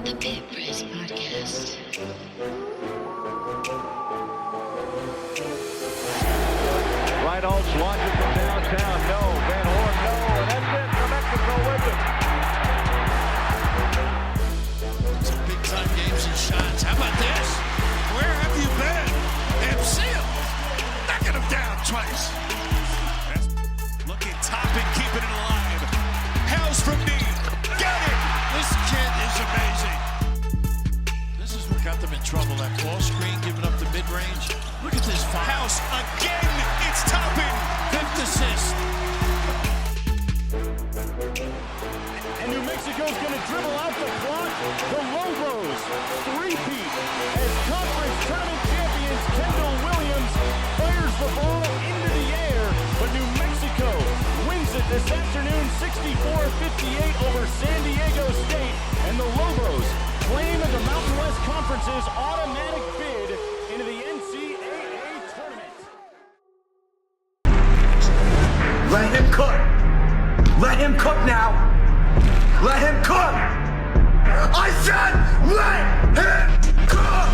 The Pit Press Podcast. Reinholz launches from downtown. No. Van Horn, no. And that's it. New Mexico with it. Some big-time games and shots. How about this? Where have you been? MC knocking him down twice. Looking top and keeping it alive. House from knee. Got it. This kid is amazing. This is what got them in trouble. That ball screen giving up the mid-range. Look at this foul. House again. It's topping. Fifth assist. And New Mexico's going to dribble out the clock. The Lobos three-peat as conference tournament champions Kendall Williams fires the ball into the air. But New Mexico wins it this afternoon 64-58 over San Diego State. And the Lobos claim the Mountain West Conference's automatic bid into the NCAA tournament. Let him cook. Let him cook now. Let him cook. I said let him cook.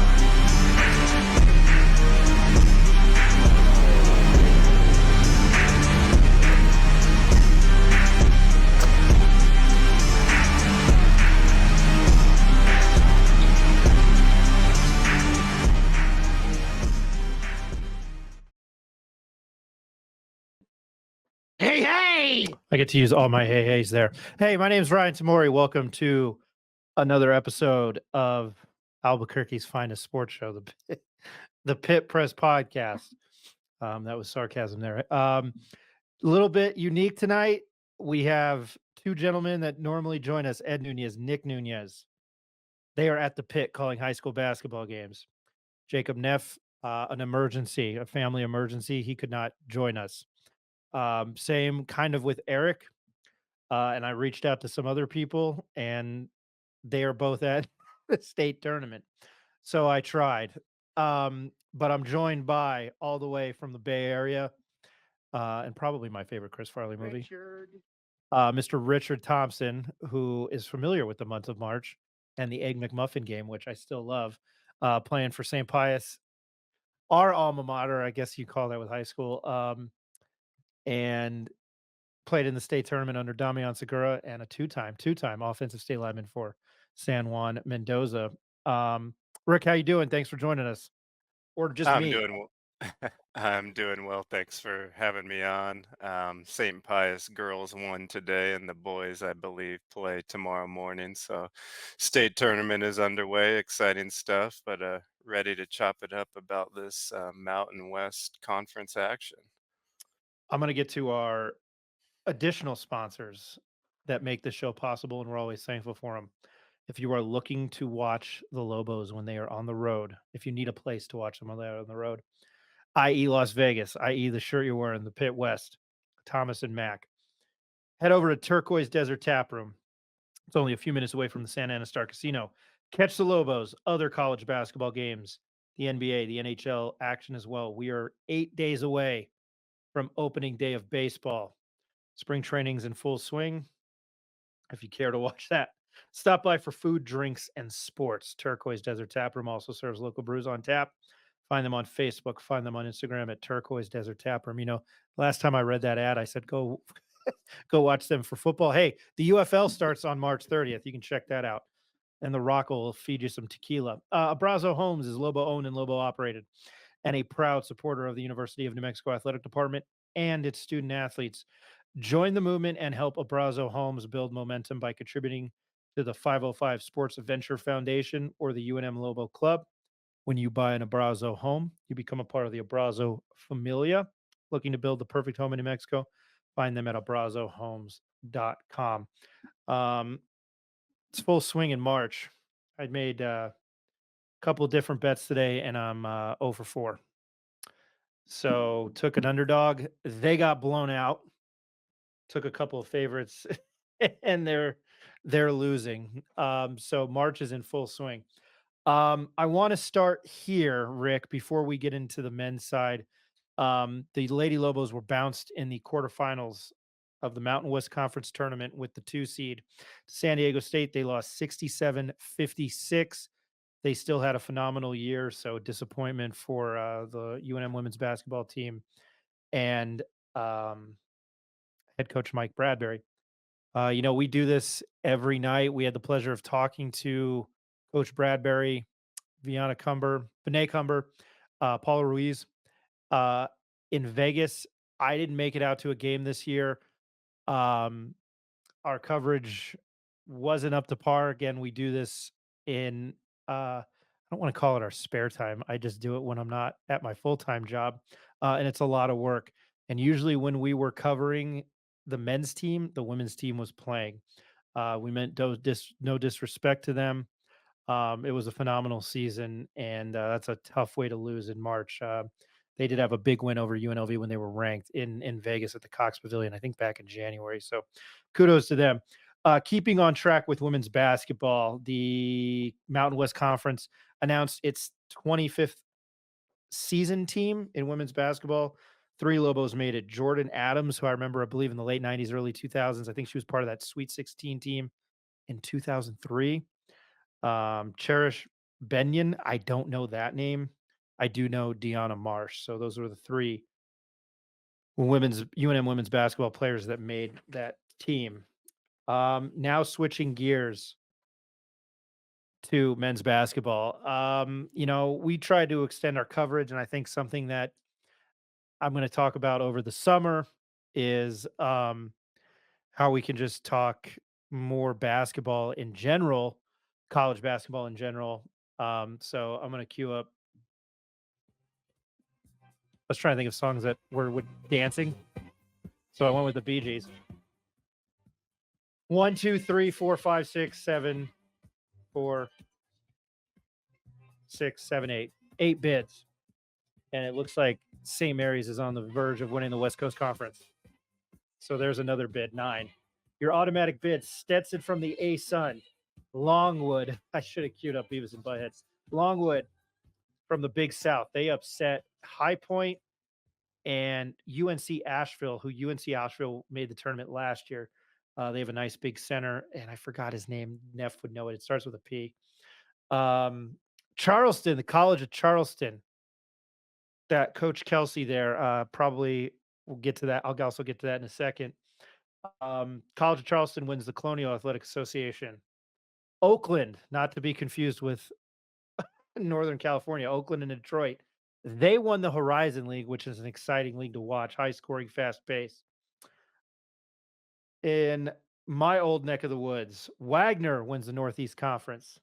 Hey, hey! I get to use all my hey heys there. Hey, my name is Ryan Tomari. Welcome to another episode of Albuquerque's finest sports show, the Pit Press Podcast. That was sarcasm there. A little bit unique tonight. We have two gentlemen that normally join us, Ed Nunez, Nick Nunez. They are at the pit calling high school basketball games. Jacob Neff, an emergency, a family emergency. He could not join us. Same kind of with Eric. And I reached out to some other people, and they are both at the state tournament. So I tried. But I'm joined by, all the way from the Bay Area, and probably my favorite Chris Farley movie, Mr. Richard Thompson, who is familiar with the month of March and the Egg McMuffin game, which I still love, playing for St. Pius, our alma mater, I guess you call that with high school. And played in the state tournament under Damian Segura, and a two-time offensive state lineman for San Juan Mendoza. Rick, how you doing? Thanks for joining us. Or just I'm me. doing well. I'm doing well. Thanks for having me on. St. Pius girls won today, and the boys, I believe, play tomorrow morning. So, state tournament is underway. Exciting stuff, but ready to chop it up about this Mountain West Conference action. I'm going to get to our additional sponsors that make the show possible, and we're always thankful for them. If you are looking to watch the Lobos when they are on the road, if you need a place to watch them when they're on the road, i.e. Las Vegas, i.e. the shirt you're wearing, the Pit West, Thomas and Mack, head over to Turquoise Desert Tap Room. It's only a few minutes away from the Santa Ana Star Casino. Catch the Lobos, other college basketball games, the NBA, the NHL action as well. We are 8 days away from opening day of baseball. Spring training's in full swing. If you care to watch that, stop by for food, drinks, and sports. Turquoise Desert Tap Room also serves local brews on tap. Find them on Facebook. Find them on Instagram at Turquoise Desert Tap Room. You know, last time I read that ad, I said, go watch them for football. Hey, the UFL starts on March 30th. You can check that out. And the Rock will feed you some tequila. Abrazo Homes is Lobo owned and Lobo operated, and a proud supporter of the University of New Mexico Athletic Department and its student athletes. Join the movement and help Abrazo Homes build momentum by contributing to the 505 Sports Adventure Foundation or the UNM Lobo Club. When you buy an Abrazo home, you become a part of the Abrazo Familia. Looking to build the perfect home in New Mexico? Find them at abrazohomes.com. It's full swing in March. I made a couple of different bets today, and I'm 0 for 4. So took an underdog. They got blown out. Took a couple of favorites, and they're losing. So March is in full swing. I want to start here, Rick, before we get into the men's side. The Lady Lobos were bounced in the quarterfinals of the Mountain West Conference tournament with the 2 seed. San Diego State, they lost 67-56. They still had a phenomenal year, so disappointment for the UNM women's basketball team and um, head coach Mike Bradbury. We do this every night. We had the pleasure of talking to Coach Bradbury, Vinay Cumber, Paula Ruiz uh, in Vegas. I didn't make it out to a game this year. Um, our coverage wasn't up to par. Again, we do this in I don't want to call it our spare time. I just do it when I'm not at my full-time job. And it's a lot of work. And usually when we were covering the men's team, the women's team was playing. We meant no disrespect to them. It was a phenomenal season, and that's a tough way to lose in March. They did have a big win over UNLV when they were ranked in Vegas at the Cox Pavilion, I think back in January. So, kudos to them. Keeping on track with women's basketball, the Mountain West Conference announced its 25th season team in women's basketball. 3 Lobos made it. Jordan Adams, who I remember, I believe in the late 90s, early 2000s. I think she was part of that Sweet 16 team in 2003. Cherish Benyon, I don't know that name. I do know Deanna Marsh. So those were the 3 women's UNM women's basketball players that made that team. Now switching gears to men's basketball. We tried to extend our coverage, and I think something that I'm going to talk about over the summer is how we can just talk more basketball in general, college basketball in general. So I'm going to queue up. I was trying to think of songs that were with dancing. So I went with the Bee Gees. 1, 2, 3, 4, 5, 6, 7, 4, 6, 7, 8. 8 bids. And it looks like St. Mary's is on the verge of winning the West Coast Conference. So there's another bid, 9. Your automatic bid, Stetson from the A-Sun. Longwood. I should have queued up Beavis and Buttheads. Longwood from the Big South. They upset High Point and UNC Asheville, who UNC Asheville made the tournament last year. They have a nice big center, and I forgot his name. Neff would know it. It starts with a P. Charleston, the College of Charleston. That Coach Kelsey there, probably we'll get to that. I'll also get to that in a second. College of Charleston wins the Colonial Athletic Association. Oakland, not to be confused with Northern California, Oakland and Detroit. They won the Horizon League, which is an exciting league to watch, high scoring, fast pace. In my old neck of the woods, Wagner wins the Northeast Conference.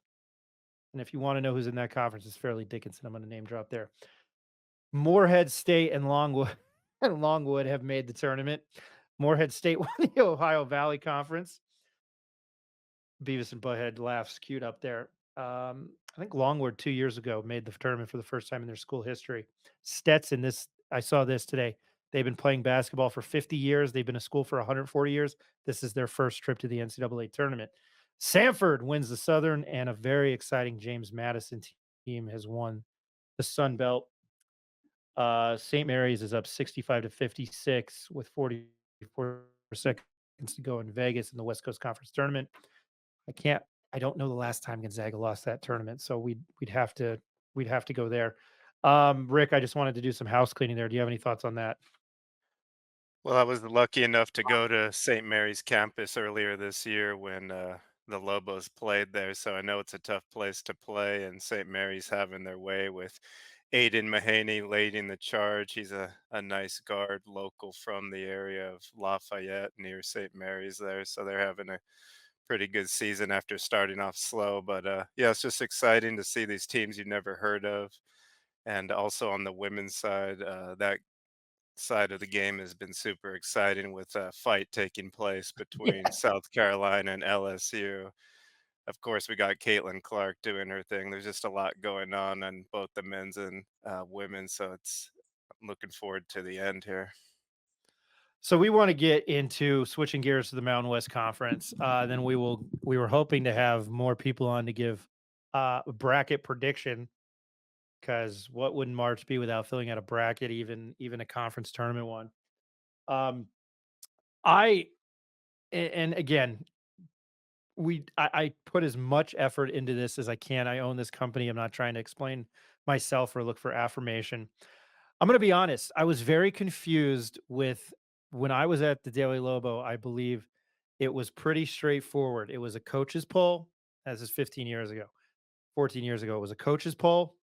And if you want to know who's in that conference, it's Fairleigh Dickinson. I'm going to name drop there. Morehead State and Longwood have made the tournament. Morehead State won the Ohio Valley Conference. Beavis and Butthead laughs queued up there. I think Longwood 2 years ago made the tournament for the first time in their school history. Stetson, I saw this today. They've been playing basketball for 50 years. They've been a school for 140 years. This is their first trip to the NCAA tournament. Sanford wins the Southern, and a very exciting James Madison team has won the Sun Belt. St. Mary's is up 65-56 with 44 seconds to go in Vegas in the West Coast Conference tournament. I don't know the last time Gonzaga lost that tournament, so we'd have to go there. Rick, I just wanted to do some house cleaning there. Do you have any thoughts on that? Well, I was lucky enough to go to St. Mary's campus earlier this year when the Lobos played there, so I know it's a tough place to play, and St. Mary's having their way with Aiden Mahaney leading the charge. He's a nice guard, local from the area of Lafayette near St. Mary's there, so they're having a pretty good season after starting off slow. But yeah, it's just exciting to see these teams you've never heard of. And also on the women's side, that side of the game has been super exciting with a fight taking place between South Carolina and LSU. Of course, we got Caitlin Clark doing her thing. There's just a lot going on both the men's and women. So I'm looking forward to the end here. So we want to get into switching gears to the Mountain West Conference. Then we were hoping to have more people on to give a bracket prediction, because what would March be without filling out a bracket, even a conference tournament one? I and again, I put as much effort into this as I can. I own this company. I'm not trying to explain myself or look for affirmation. I'm gonna be honest. I was very confused with when I was at the Daily Lobo. I believe it was pretty straightforward. It was a coach's poll. This is 15 years ago, 14 years ago. It was a coach's poll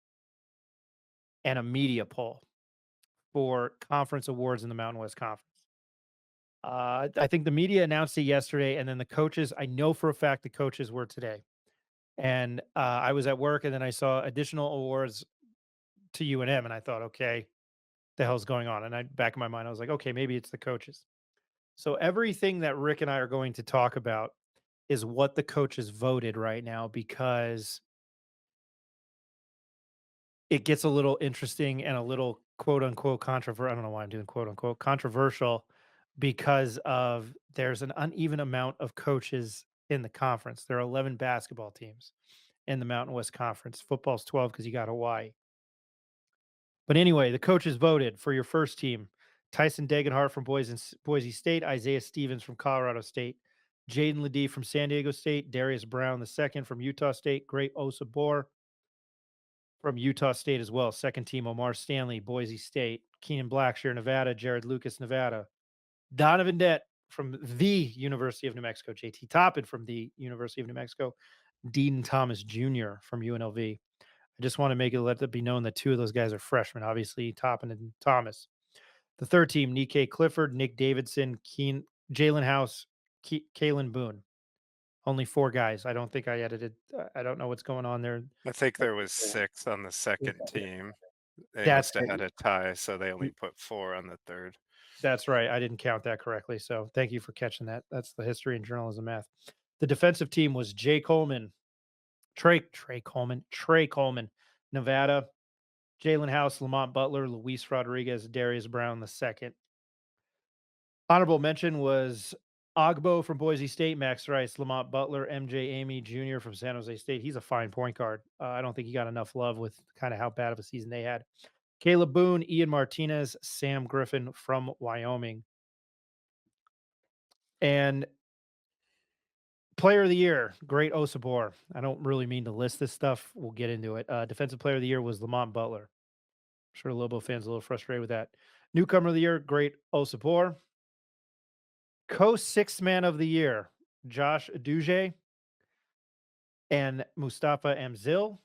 and a media poll for conference awards in the Mountain West Conference. I think the media announced it yesterday, and then the coaches. I know for a fact the coaches were today. And I was at work, and then I saw additional awards to UNM, and I thought, okay, the hell's going on? And I back in my mind, I was like, okay, maybe it's the coaches. So everything that Rick and I are going to talk about is what the coaches voted right now because it gets a little interesting and a little quote unquote controversial. I don't know why I'm doing quote unquote controversial because of there's an uneven amount of coaches in the conference. There are 11 basketball teams in the Mountain West Conference. Football's 12 because you got Hawaii. But anyway, the coaches voted for your first team: Tyson Degenhart from Boise State, Isaiah Stevens from Colorado State, Jaden Ledee from San Diego State, Darius Brown the second from Utah State, Great Osabor from Utah State as well. Second team: Omar Stanley, Boise State, Keenan Blackshear, Nevada, Jared Lucas, Nevada, Donovan Dett from the University of New Mexico, JT Toppin from the University of New Mexico, Dean Thomas Jr. from UNLV. I just want to let it be known that two of those guys are freshmen, obviously Toppin and Thomas. The third team: Nikkei Clifford, Nick Davidson, Jalen House, Kalen Boone. Only four guys. I don't think I edited. I don't know what's going on there. I think there was 6 on the second team. They That's must have had a tie, so they only put 4 on the third. That's right. I didn't count that correctly. So thank you for catching that. That's the history and journalism math. The defensive team was Trey Coleman, Nevada, Jalen House, Lamont Butler, Luis Rodriguez, Darius Brown the second. Honorable mention was Ogbo from Boise State, Max Rice, Lamont Butler, MJ Amy Jr. from San Jose State. He's a fine point guard. I don't think he got enough love with kind of how bad of a season they had. Caleb Boone, Ian Martinez, Sam Griffin from Wyoming. And player of the year, Great Osabor. I don't really mean to list this stuff. We'll get into it. Defensive player of the year was Lamont Butler. I'm sure Lobo fans are a little frustrated with that. Newcomer of the year, Great Osabor. Co-sixth man of the year, Josh Aduje and Mustafa Amzil.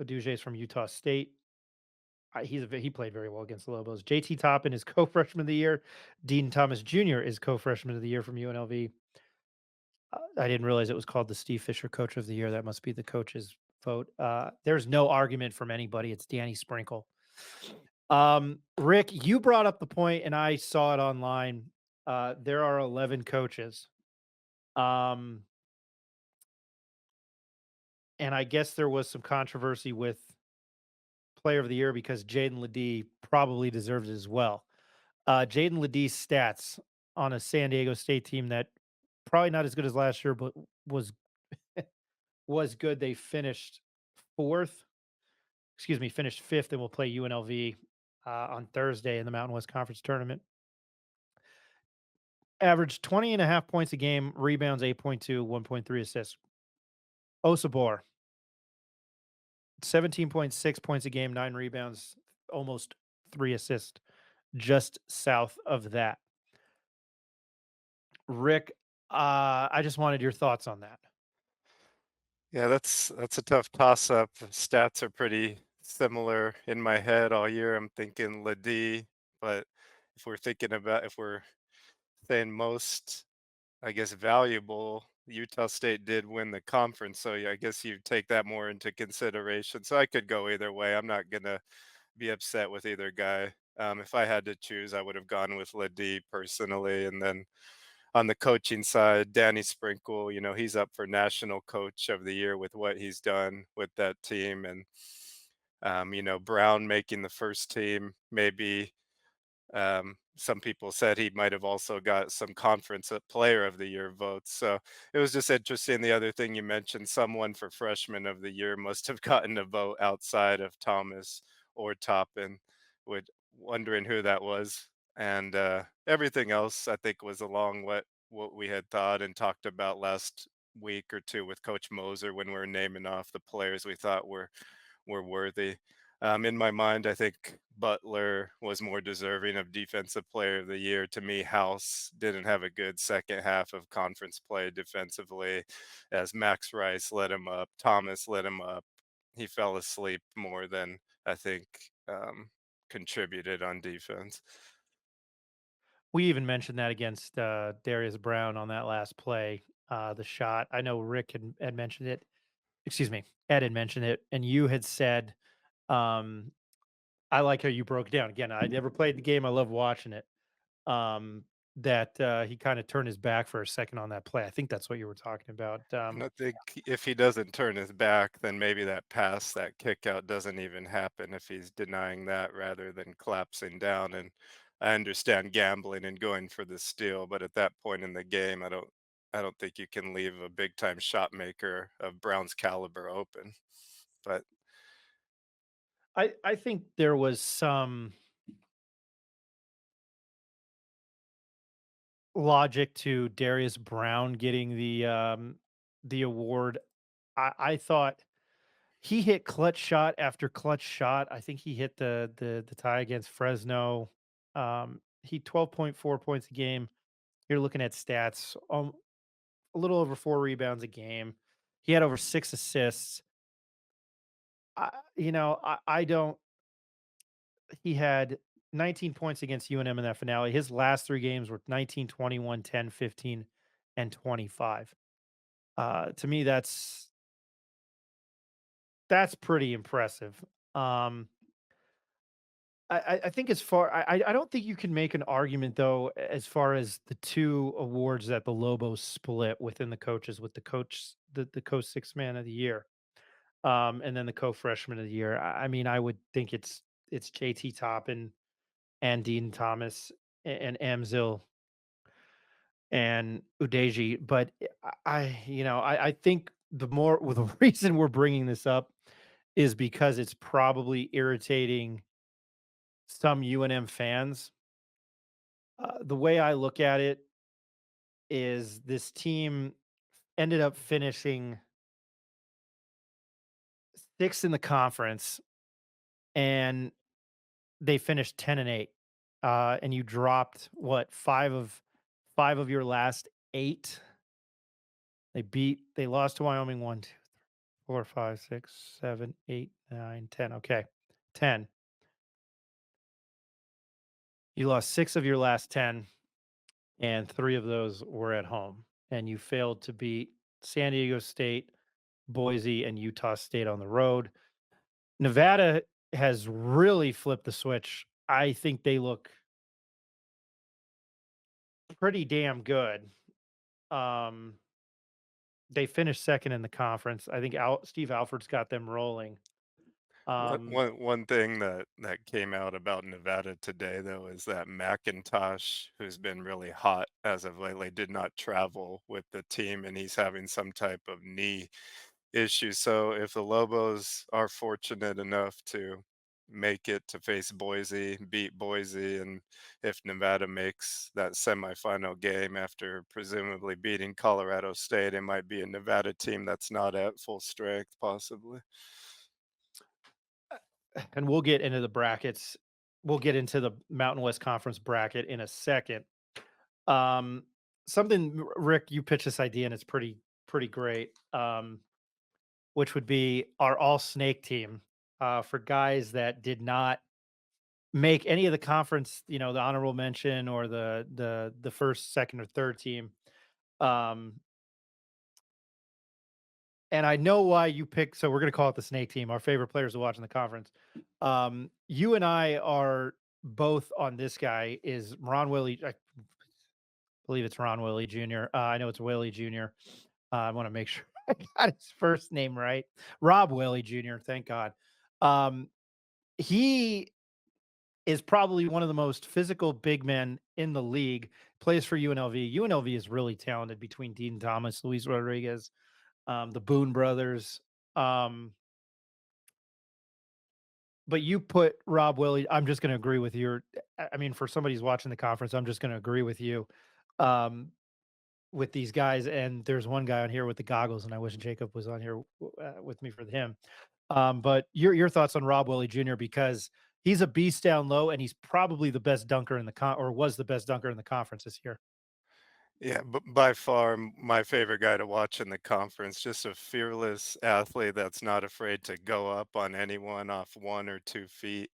Aduje is from Utah State. He played very well against the Lobos. JT Toppin is co-freshman of the year. Dean Thomas Jr. is co-freshman of the year from UNLV. I didn't realize it was called the Steve Fisher Coach of the Year. That must be the coach's vote. There's no argument from anybody. It's Danny Sprinkle. Rick, you brought up the point, and I saw it online. There are 11 coaches. And I guess there was some controversy with player of the year because Jaden Ledee probably deserves it as well. Jaden Ledee's stats on a San Diego State team that probably not as good as last year, but was good. They finished finished fifth, and will play UNLV on Thursday in the Mountain West Conference tournament. Averaged 20.5 points a game, rebounds 8.2, 1.3 assists. Osabor, 17.6 points a game, 9 rebounds, almost 3 assists, just south of that. Rick, I just wanted your thoughts on that. Yeah, that's a tough toss-up. Stats are pretty similar in my head all year. I'm thinking Ledee, but if we're saying most, I guess, valuable, Utah State did win the conference, so yeah, I guess you take that more into consideration. So I could go either way. I'm not gonna be upset with either guy. If I had to choose, I would have gone with Ledee personally, and then on the coaching side, Danny Sprinkle, he's up for National Coach of the Year with what he's done with that team. And, Brown making the first team, maybe some people said he might have also got some conference player of the year votes. So it was just interesting. The other thing you mentioned, someone for freshman of the year must have gotten a vote outside of Thomas or Toppin. Wondering who that was. and everything else I think was along what we had thought and talked about last week or two with Coach Moser when we were naming off the players we thought were worthy. In my mind, I think Butler was more deserving of Defensive Player of the Year. To me, House didn't have a good second half of conference play defensively, as Max Rice let him up, Thomas let him up. He fell asleep more than I think contributed on defense. We even mentioned that against Darius Brown on that last play, the shot. I know Rick had mentioned it. Excuse me, Ed had mentioned it, and you had said, um, I like how you broke it down. Again, I never played the game. I love watching it. Um, that he kind of turned his back for a second on that play. I think that's what you were talking about. And I think if he doesn't turn his back, then maybe that pass, that kick out doesn't even happen if he's denying that rather than collapsing down. And I understand gambling and going for the steal, but at that point in the game, I don't think you can leave a big time shot maker of Brown's caliber open. But I think there was some logic to Darius Brown getting the award. I thought he hit clutch shot after clutch shot. I think he hit the tie against Fresno. He 12.4 points a game. You're looking at stats, a little over 4 rebounds a game. He had over 6 assists. I don't. He had 19 points against UNM in that finale. His last 3 games were 19, 21, 10, 15, and 25. To me, that's pretty impressive. Um, I think as far I don't think you can make an argument though as far as the 2 awards that the Lobos split within the coaches with the coach 6 man of the year, and then the co-freshman of the year. I mean, I would think it's JT Toppin and Dean Thomas and Amzil and Udeji, but I think the reason we're bringing this up is because it's probably irritating some UNM fans. The way I look at it is this team ended up finishing 6th in the conference, and they finished 10-8. And you dropped what 5 of your last 8. They lost to Wyoming 1, 2, 3, 4, 5, 6, 7, 8, 9, 10. Okay, 10. You lost 6 of your last 10, and 3 of those were at home. And you failed to beat San Diego State, Boise, and Utah State on the road. Nevada has really flipped the switch. I think they look pretty damn good. Um, they finished second in the conference. I think Steve Alford's got them rolling. one thing that came out about Nevada today, though, is that McIntosh, who's been really hot as of lately, did not travel with the team, and he's having some type of knee issue. So if the Lobos are fortunate enough to make it to face Boise, beat Boise, and if Nevada makes that semifinal game after presumably beating Colorado State, it might be a Nevada team that's not at full strength, possibly. And we'll get into the brackets. We'll get into the Mountain West Conference bracket in a second. Um, Rick, you pitched this idea and it's pretty great. Which would be our all snake team, for guys that did not make any of the conference, the honorable mention or the first, second, or third team. Um, and I know why you picked. So we're going to call it the snake team. Our favorite players to watch in the conference. You and I are both on this guy. Is Ron Willie? I believe it's Ron Willie Jr. I know it's Willie Jr. I want to make sure I got his first name right. Rob Willie Jr. Thank God. Um, he is probably one of the most physical big men in the league. Plays for UNLV. UNLV is really talented between Dean Thomas, Luis Rodriguez, the Boone brothers. but you put Rob Willie. I'm just going to agree with your. I mean, for somebody who's watching the conference, I'm just going to agree with you. Um, with these guys, and there's one guy on here with the goggles, and I wish Jacob was on here with me for him. But your thoughts on Rob Willie Jr. because he's a beast down low, and he's probably the best dunker in the or was the best dunker in the conference this year. Yeah, but by far my favorite guy to watch in the conference, just a fearless athlete that's not afraid to go up on anyone off 1 or 2 feet.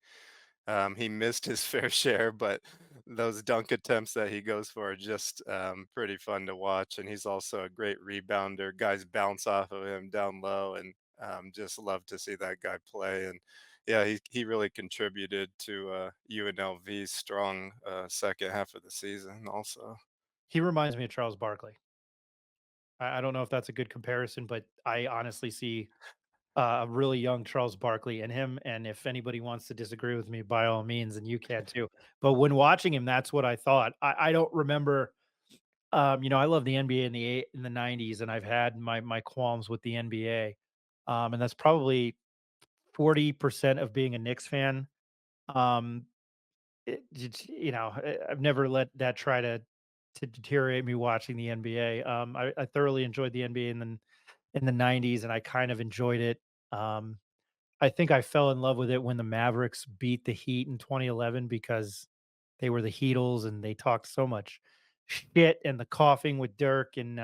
He missed his fair share, but those dunk attempts that he goes for are just pretty fun to watch. And he's also a great rebounder. Guys bounce off of him down low, and just love to see that guy play. And yeah, he really contributed to UNLV's strong second half of the season, also. He reminds me of Charles Barkley. I don't know if that's a good comparison, but I honestly see a really young Charles Barkley in him. And if anybody wants to disagree with me, by all means, and you can too. But when watching him, that's what I thought. I don't remember. I love the NBA in the '90s, and I've had my qualms with the NBA, and that's probably 40% of being a Knicks fan. Um, I've never let that try to deteriorate me watching the NBA. I thoroughly enjoyed the NBA in the '90s, and I kind of enjoyed it. Um, I think I fell in love with it when the Mavericks beat the Heat in 2011 because they were the Heatles and they talked so much shit and the coughing with Dirk and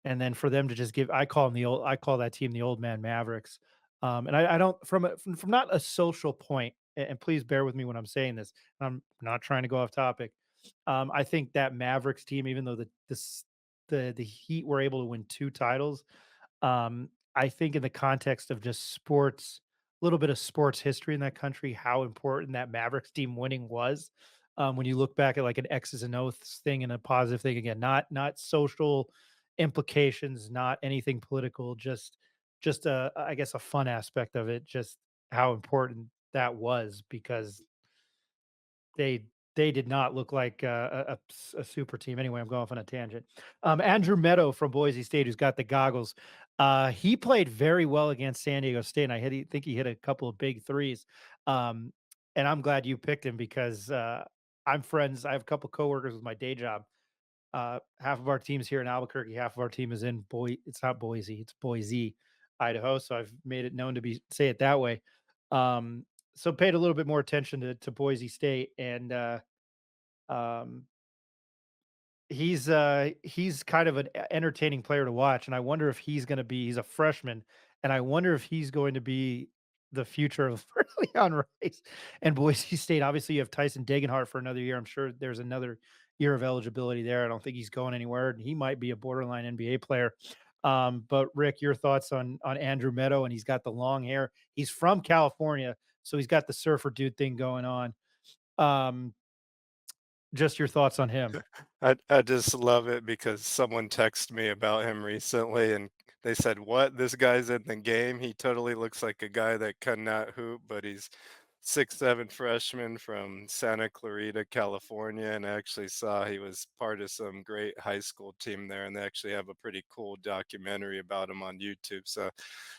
then for them to just give I call that team the old man Mavericks. And I don't from not a social point, and please bear with me when I'm saying this. I'm not trying to go off topic. I think that Mavericks team, even though the Heat were able to win 2 titles, I think in the context of just sports, a little bit of sports history in that country, how important that Mavericks team winning was. When you look back at like an X's and O's thing and a positive thing again, not social implications, not anything political, just I guess a fun aspect of it, just how important that was because they they did not look like a super team. Anyway, I'm going off on a tangent. Andrew Meadow from Boise State, who's got the goggles, he played very well against San Diego State, and think he hit a couple of big threes. Um, and I'm glad you picked him because I'm friends. I have a couple coworkers with my day job. Half of our team's here in Albuquerque, half of our team is in It's not Boise, it's Boise, Idaho. So I've made it known to be say it that way. Um, so paid a little bit more attention to Boise State, and um, he's kind of an entertaining player to watch, and I wonder if he's a freshman, and I wonder if he's going to be the future of Leon Rice and Boise State. Obviously, you have Tyson Degenhart for another year. I'm sure there's another year of eligibility there. I don't think he's going anywhere, and he might be a borderline NBA player. But Rick, your thoughts on Andrew Meadow? And he's got the long hair. He's from California, so he's got the surfer dude thing going on. Um, just your thoughts on him. I just love it because someone texted me about him recently, and they said, "What? This guy's in the game? He totally looks like a guy that cannot hoop, but he's 6'7" freshman from Santa Clarita, California." And I actually saw he was part of some great high school team there, and they actually have a pretty cool documentary about him on YouTube. So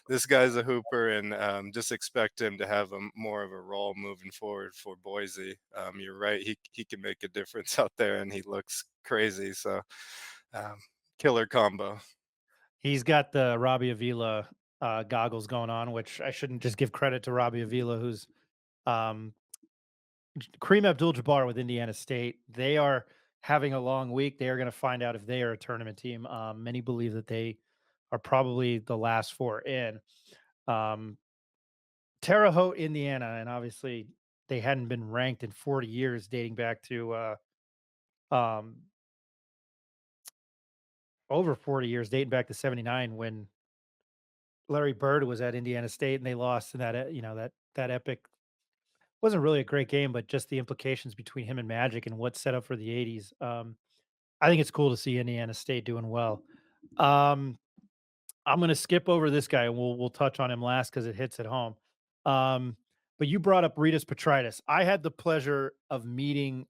this guy's a hooper, and just expect him to have more of a role moving forward for Boise. You're right; he can make a difference out there, and he looks crazy. So um, killer combo. He's got the Robbie Avila goggles going on, which I shouldn't just give credit to Robbie Avila, who's um, Kareem Abdul-Jabbar with Indiana State. They are having a long week. They are going to find out if they are a tournament team. Many believe that they are probably the last four in. Um, Terre Haute, Indiana, and obviously they hadn't been ranked in 40 years, dating back to um, over 40 years, dating back to '79 when Larry Bird was at Indiana State and they lost in that that epic wasn't really a great game, but just the implications between him and Magic and what set up for the '80s. I think it's cool to see Indiana State doing well. Um, I'm going to skip over this guy and we'll touch on him last because it hits at home. Um, but you brought up Ritas Petritis. I had the pleasure of meeting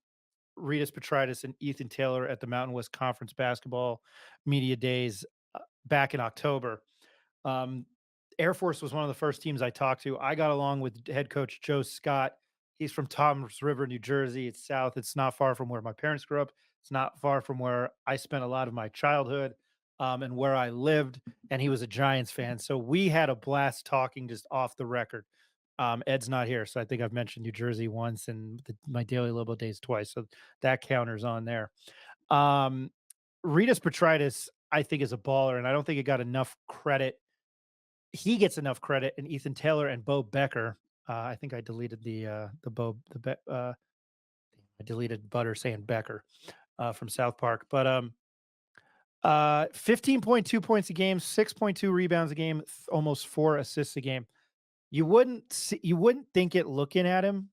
Ritas Petritis and Ethan Taylor at the Mountain West Conference basketball media days back in October. Um, Air Force was one of the first teams I talked to. I got along with head coach Joe Scott. He's from Toms River, New Jersey. It's south. It's not far from where my parents grew up. It's not far from where I spent a lot of my childhood, and where I lived. And he was a Giants fan. So we had a blast talking just off the record. Ed's not here. So I think I've mentioned New Jersey once and my Daily Lobo days twice. So that counters on there. Um, Ritas Petritis, I think, is a baller, and I don't think it got enough credit. He gets enough credit, and Ethan Taylor and Bo Becker. I think I deleted the Bo the Be- I deleted Butter saying Becker from South Park, but 15.2 points a game, 6.2 rebounds a game, almost 4 assists a game. You wouldn't think it looking at him.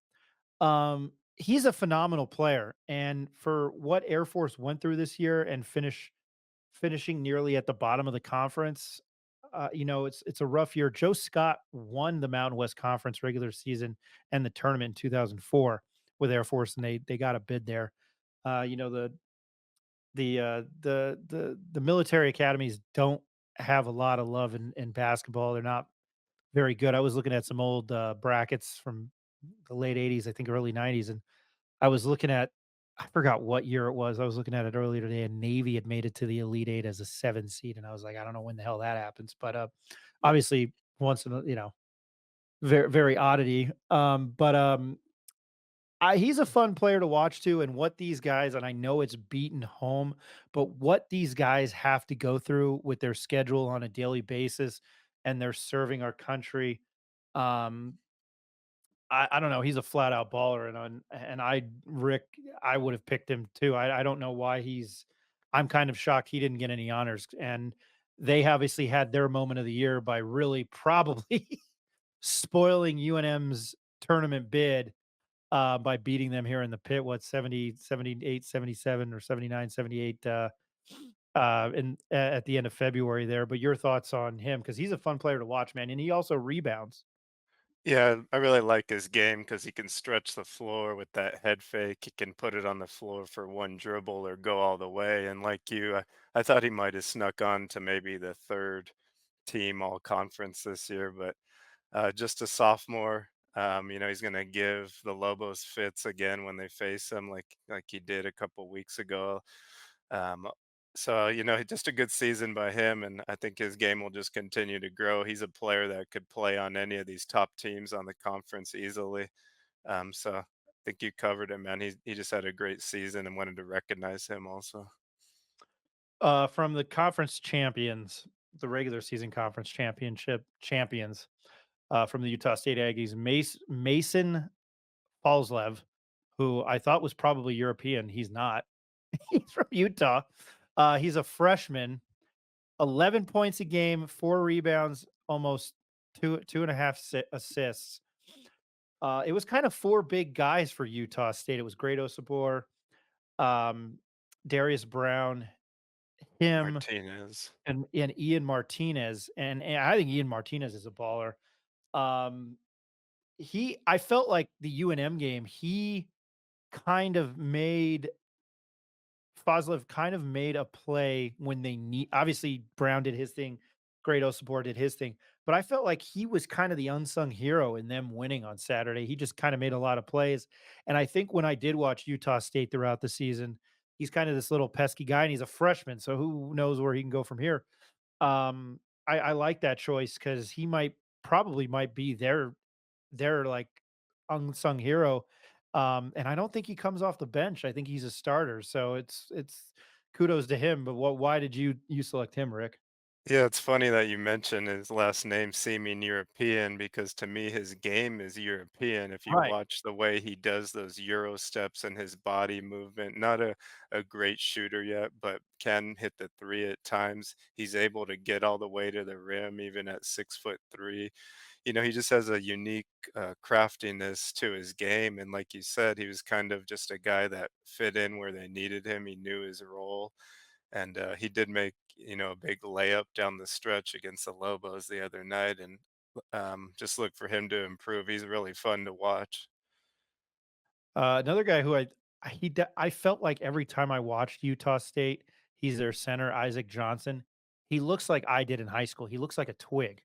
He's a phenomenal player, and for what Air Force went through this year and finishing nearly at the bottom of the conference, it's a rough year. Joe Scott won the Mountain West Conference regular season and the tournament in 2004 with Air Force, and they got a bid there. The military academies don't have a lot of love in basketball. They're not very good. I was looking at some old brackets from the late 80s, I think early 90s, and I was looking at I forgot what year it was. I was looking at it earlier today, and Navy had made it to the Elite Eight as a 7 seed, and I was like, I don't know when the hell that happens, but obviously once in a very very oddity. He's a fun player to watch too, and what these guys, and I know it's beaten home, but what these guys have to go through with their schedule on a daily basis, and they're serving our country. Um, I don't know. He's a flat out baller, and Rick, I would have picked him too. I don't know why he's. I'm kind of shocked he didn't get any honors, and they obviously had their moment of the year by really probably spoiling UNM's tournament bid by beating them here in the pit. What 70, 78, 77, or 79, 78 at the end of February there. But your thoughts on him, because he's a fun player to watch, man, and he also rebounds. Yeah, I really like his game because he can stretch the floor with that head fake. He can put it on the floor for one dribble or go all the way. And like you, I thought he might have snuck on to maybe the third team all conference this year, but just a sophomore. He's going to give the Lobos fits again when they face him, like he did a couple weeks ago. Um, just a good season by him, and I think his game will just continue to grow. He's a player that could play on any of these top teams on the conference easily. So I think you covered him, man. He just had a great season and wanted to recognize him also. From the conference champions, the regular season conference championship champions, from the Utah State Aggies, Mason Falslev, who I thought was probably European. He's not. He's from Utah. He's a freshman. 11 points a game, 4 rebounds, almost two and a half assists. It was kind of four big guys for Utah State. It was Great Osabor, um, Darius Brown, him, Martinez. and Ian Martinez. And I think Ian Martinez is a baller. Um, I felt like the UNM game, he kind of made Foslev kind of made a play when they need. Obviously, Brown did his thing, Grado Support did his thing, but I felt like he was kind of the unsung hero in them winning on Saturday. He just kind of made a lot of plays, and I think when I did watch Utah State throughout the season, he's kind of this little pesky guy, and he's a freshman, so who knows where he can go from here. I like that choice because he might be their like unsung hero. And I don't think he comes off the bench. I think he's a starter. So it's kudos to him. But why did you select him, Rick? Yeah, it's funny that you mentioned his last name seeming European because to me his game is European. If you Right. watch the way he does those Euro steps and his body movement, not a great shooter yet, but can hit the three at times. He's able to get all the way to the rim, even at 6'3". He just has a unique craftiness to his game. And like you said, he was kind of just a guy that fit in where they needed him. He knew his role. And he did make, a big layup down the stretch against the Lobos the other night. And just look for him to improve. He's really fun to watch. Another guy who I felt like every time I watched Utah State, he's their center, Isaac Johnson. He looks like I did in high school. He looks like a twig.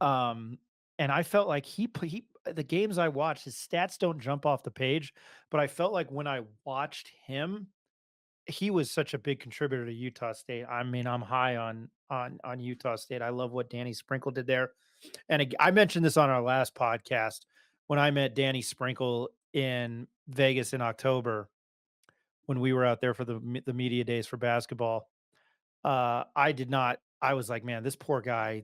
Um, and I felt like he the games I watched, his stats don't jump off the page, but I felt like when I watched him, he was such a big contributor to Utah State. I mean, I'm high on Utah State. I love what Danny Sprinkle did there. And I mentioned this on our last podcast when I met Danny Sprinkle in Vegas in October when we were out there for the media days for basketball. I did not. I was like, man, this poor guy.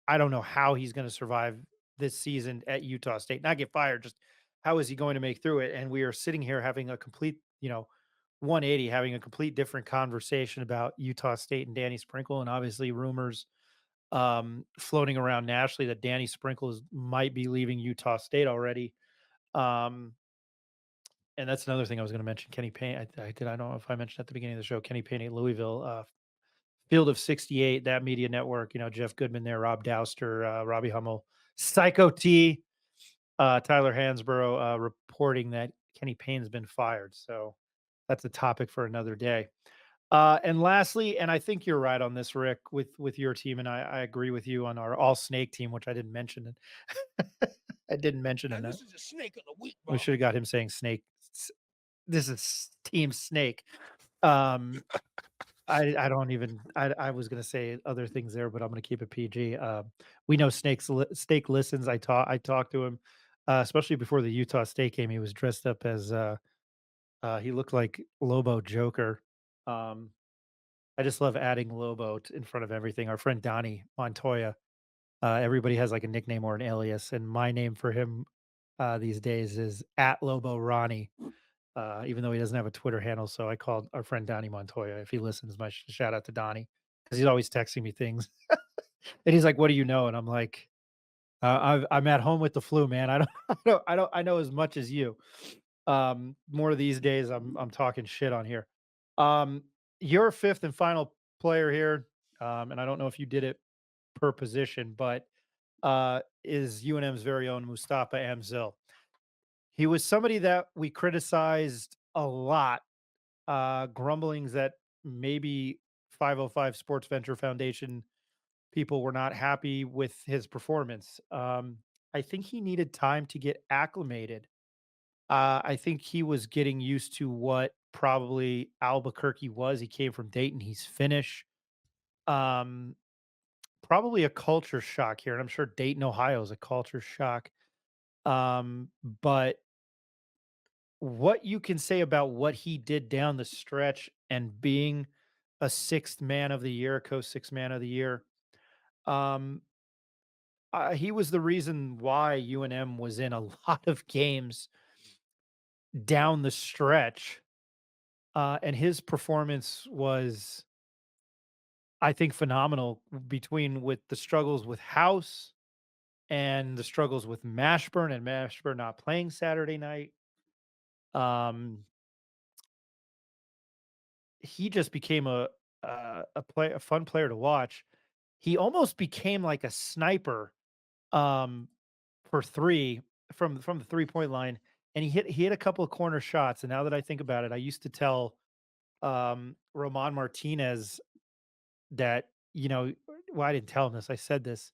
I don't know how he's going to survive this season at Utah State. Not get fired. Just how is he going to make through it? And we are sitting here having a complete, 180, having a complete different conversation about Utah State and Danny Sprinkle, and obviously rumors floating around nationally that Danny Sprinkles might be leaving Utah State already. Um, and that's another thing I was going to mention. Kenny Payne. I did. I don't know if I mentioned at the beginning of the show. Kenny Payne at Louisville. Field of 68, that media network, Jeff Goodman there, Rob Douster, Robbie Hummel, Psycho T, Tyler Hansborough reporting that Kenny Payne's been fired. So that's a topic for another day. And lastly, and I think you're right on this, Rick, with your team, and I agree with you on our all snake team, which I didn't mention. I didn't mention And it. this is a snake of the week, We Bob. should have got him saying snake. This is Team Snake. Um, I don't even I was gonna say other things there, but I'm gonna keep it PG. We know Snake listens. I talked to him, especially before the Utah State game. He was dressed up as he looked like Lobo Joker. Um, I just love adding Lobo in front of everything. Our friend Donnie Montoya. Everybody has like a nickname or an alias, and my name for him these days is at Lobo Ronnie. Even though he doesn't have a Twitter handle. So I called our friend Donnie Montoya. If he listens, my shout out to Donnie because he's always texting me things. And he's like, "What do you know?" And I'm like, I'm at home with the flu, man. I don't, I know as much as you. More of these days, I'm talking shit on here. Um, your fifth and final player here, and I don't know if you did it per position, but is UNM's very own Mustafa Amzil. He was somebody that we criticized a lot, grumblings that maybe 505 Sports Venture Foundation people were not happy with his performance. I think he needed time to get acclimated. I think he was getting used to what probably Albuquerque was. He came from Dayton. He's Finnish. Um, Probably a culture shock here, and I'm sure Dayton, Ohio is a culture shock. But what you can say about what he did down the stretch and being a sixth man of the year, co-sixth man of the year, um, he was the reason why UNM was in a lot of games down the stretch. And his performance was, I think, phenomenal between with the struggles with House and the struggles with Mashburn and Mashburn not playing Saturday night. Um, he just became a fun player to watch. He almost became like a sniper um, for three from the 3-point line, and he hit a couple of corner shots. And now that I think about it, I used to tell Roman Martinez that well, I didn't tell him this. I said this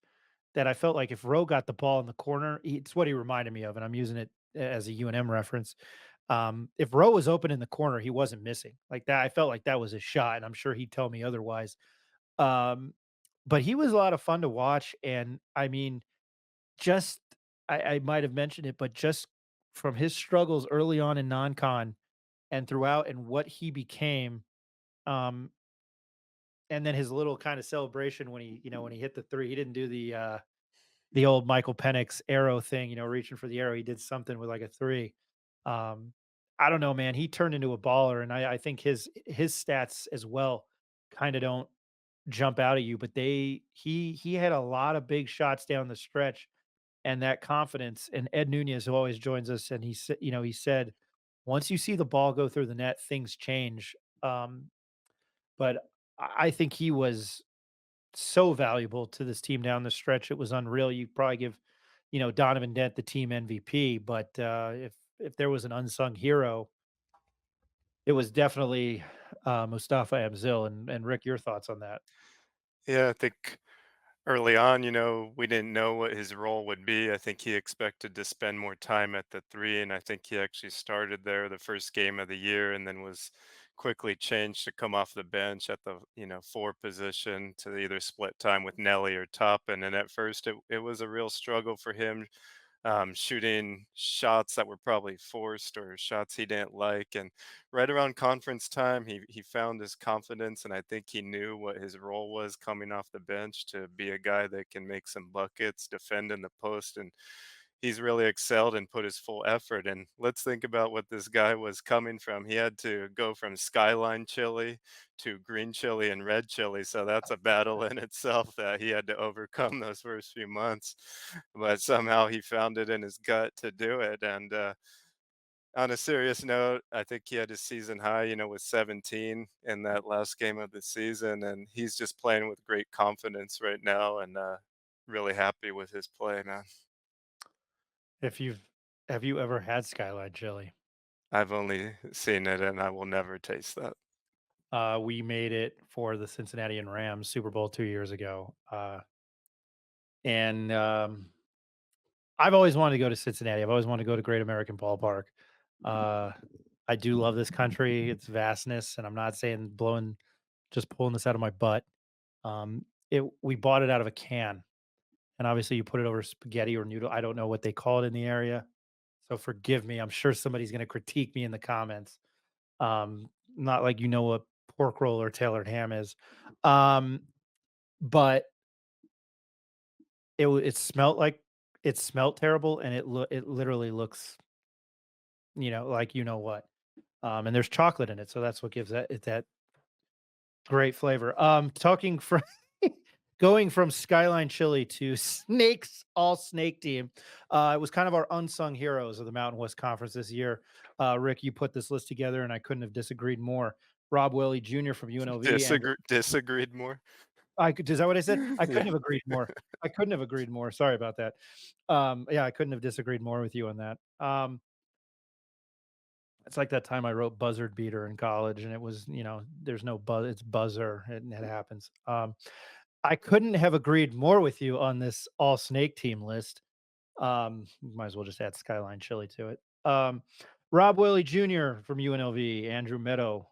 that I felt like if Rowe got the ball in the corner, it's what he reminded me of, and I'm using it as a UNM reference. If Rowe was open in the corner, he wasn't missing like that. I felt like that was a shot, and I'm sure he'd tell me otherwise. Um, but he was a lot of fun to watch, and I mean, just I might have mentioned it, but just from his struggles early on in non-con and throughout, and what he became, um, and then his little kind of celebration when he hit the three. He didn't do the old Michael Penix arrow thing, reaching for the arrow. He did something with like a three. Um, I don't know, man. He turned into a baller, and I think his stats as well kind of don't jump out at you, but he had a lot of big shots down the stretch, and that confidence. And Ed Nunez, who always joins us, and he said, once you see the ball go through the net, things change. But I think he was so valuable to this team down the stretch. It was unreal. You probably give, Donovan Dent the team MVP, but if there was an unsung hero, it was definitely Mustafa Amzil. And Rick, your thoughts on that? Yeah, I think Early on, we didn't know what his role would be. I think he expected to spend more time at the three, and I think he actually started there the first game of the year and then was quickly changed to come off the bench at the, four position to either split time with Nelly or Toppin. And at first, it was a real struggle for him, shooting shots that were probably forced or shots he didn't like. And right around conference time, he found his confidence, and I think he knew what his role was coming off the bench to be a guy that can make some buckets, defend in the post, and he's really excelled and put his full effort. And let's think about what this guy was coming from. He had to go from skyline chili to green chili and red chili, so that's a battle in itself that he had to overcome those first few months. But somehow he found it in his gut to do it. And on a serious note, I think he had his season high, with 17 in that last game of the season, and he's just playing with great confidence right now, and really happy with his play, man. If you've Have you ever had Skyline chili? I've only seen it, and I will never taste that. We made it for the Cincinnati and Rams Super Bowl 2 years ago, and I've always wanted to go to Cincinnati. I've always wanted to go to Great American Ballpark. Uh, I do love this country, its vastness, and I'm not saying just pulling this out of my butt. We bought it out of a can, and obviously you put it over spaghetti or noodle. I don't know what they call it in the area, so forgive me. I'm sure somebody's going to critique me in the comments. Not like you know what pork roll or tailored ham is, um, but it smelled like it smelled terrible, and it literally looks like you know what. And there's chocolate in it, so that's what gives that great flavor. Talking from going from Skyline Chili to Snakes All Snake Team, it was kind of our unsung heroes of the Mountain West Conference this year. Rick, you put this list together, and I couldn't have disagreed more. Rob Willie Jr. from UNLV, and Disagreed more? is that what I said? I couldn't Yeah. have agreed more. I couldn't have agreed more. Sorry about that. Yeah, I couldn't have disagreed more with you on that. It's like that time I wrote buzzard beater in college, and it was, there's no buzz, it's buzzer, and it happens. I couldn't have agreed more with you on this all snake team list. Might as well just add Skyline Chili to it. Rob Willie Jr. from UNLV, Andrew Meadow.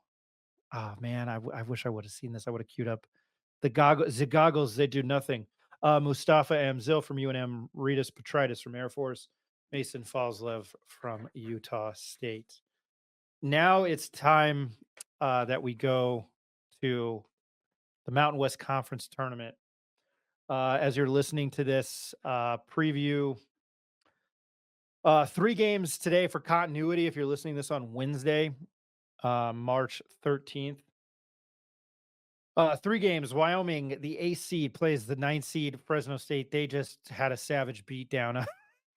Oh man, I wish I would have seen this. I would have queued up the goggles. They do nothing. Mustafa Amzil from UNM, Ritas Petritis from Air Force, Mason Falslev from Utah State. Now it's time that we go to the Mountain West Conference tournament. As you're listening to this preview, 3 games today for continuity. If you're listening to this on Wednesday, March 13th, 3 games. Wyoming, the 8th seed, plays the 9th seed Fresno State. They just had a savage beatdown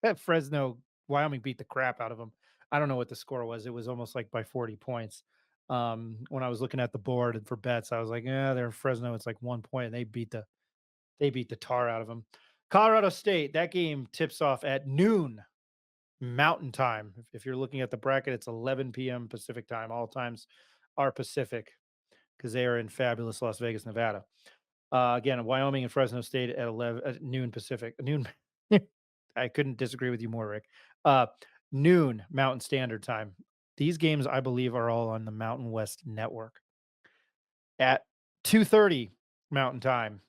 at Fresno. Wyoming beat the crap out of them. I don't know what the score was. It was almost like by 40 points. When I was looking at the board and for bets, I was like, yeah, they're in Fresno. It's like 1 point, and they beat the tar out of them. Colorado State, that game tips off at noon Mountain Time. If you're looking at the bracket, it's 11 p.m. Pacific time. All times are Pacific because they are in fabulous Las Vegas, Nevada. Again, Wyoming and Fresno State at 11 at noon Pacific. Noon. I couldn't disagree with you more, Rick. Noon Mountain Standard Time. These games, I believe, are all on the Mountain West Network. At 2:30 Mountain Time,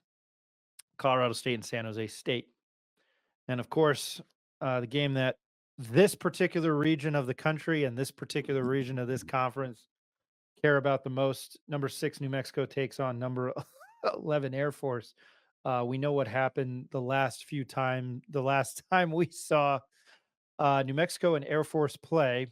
Colorado State and San Jose State. And of course, the game that this particular region of the country and this particular region of this conference care about the most, number 6 New Mexico takes on number 11 Air Force. We know what happened the last time we saw New Mexico and Air Force play.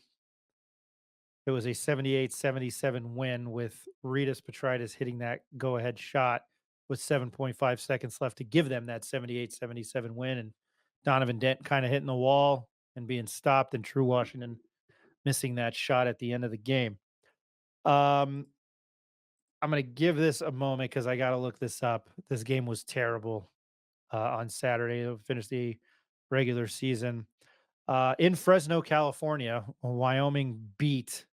It was a 78-77 win with Ritas Petritis hitting that go-ahead shot with 7.5 seconds left to give them that 78-77 win, and Donovan Dent kind of hitting the wall and being stopped, and True Washington missing that shot at the end of the game. I'm going to give this a moment because I got to look this up. This game was terrible on Saturday to finish the regular season. In Fresno, California, Wyoming beat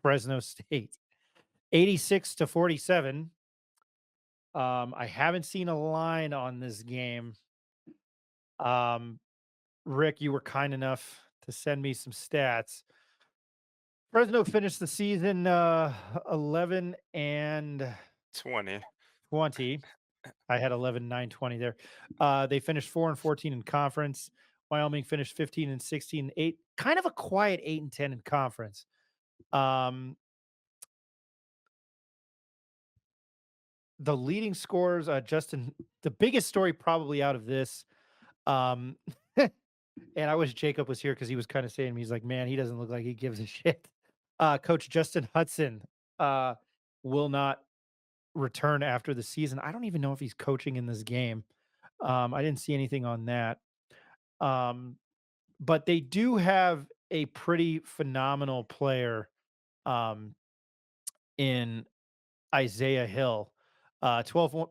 Fresno State 86-47. I haven't seen a line on this game. Um, Rick, you were kind enough to send me some stats. Fresno finished the season 11 and 20. 20. I had 11, 9, 20 there. They finished 4 and 14 in conference. Wyoming finished 15 and 16, 8, kind of a quiet 8 and 10 in conference. Um, the leading scorers, Justin, the biggest story probably out of this. Um, and I wish Jacob was here because he was kind of saying, he's like, man, he doesn't look like he gives a shit. Coach Justin Hudson uh, will not return after the season. I don't even know if he's coaching in this game. I didn't see anything on that. Um, but they do have a pretty phenomenal player um, in Isaiah Hill. 12